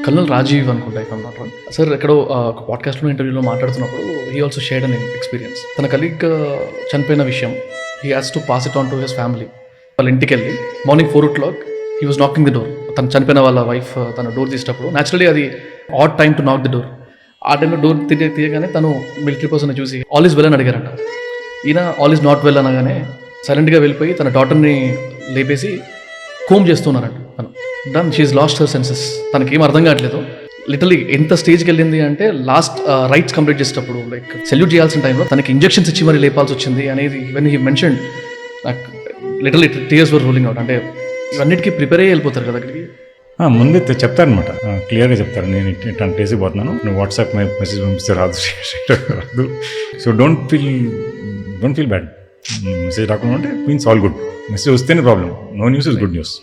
Colonel Rajeev అనుకుంటా if I'm not wrong. Sir ఎక్కడో ఒక పాడ్కాస్ట్లో ఇంటర్వ్యూలో మాట్లాడుతున్నప్పుడు he also shared an experience. తన కలీగ్ చనిపోయిన విషయం he has to pass it on to his family. వాళ్ళ ఇంటికి వెళ్ళి morning 4 o'clock he was knocking the door. తను చనిపోయిన వాళ్ళ వైఫ్ తన డోర్ తీసేటప్పుడు న్యాచురలీ అది odd time to knock the door. ఆ టైంలో డోర్ తీయగానే తను మిలిటరీ పర్సన్ చూసి ఆల్ ఈజ్ వెల్ అని అడిగారంట. ఈయన ఆల్ ఈజ్ నాట్ వెల్ అనగానే సైలెంట్గా వెళ్ళిపోయి తన డాటర్ని లేపేసి కోమ్ చేస్తున్నారంట. తను done she lost her senses. తనకేం అర్థం కావట్లేదు. లిటరలీ ఎంత స్టేజ్కి వెళ్ళింది అంటే లాస్ట్ రైట్స్ కంప్లీట్ చేసేటప్పుడు లైక్ సెల్యూట్ చేయాల్సిన టైంలో తనకి ఇంజెక్షన్స్ ఇచ్చి మరి లేపాల్సి వచ్చింది అనేది వెన్ హీ మెన్షన్ నాకు literally tears were rolling out. అంటే ఇవన్నిటికీ ప్రిపేర్ అయ్యి వెళ్ళిపోతారు కదా అక్కడికి. ముందే చెప్తారనమాట, క్లియర్గా చెప్తారు, నేను ఇట్లాంటి ప్లేస్కి పోతున్నాను, నువ్వు వాట్సాప్ మెసేజ్ పంపిస్తే రాదు. So don't feel bad. Message రాకుండా ఉంటే మీన్స్ ఆల్ గుడ్. మెసేజ్ వస్తేనే problem. No news is good news.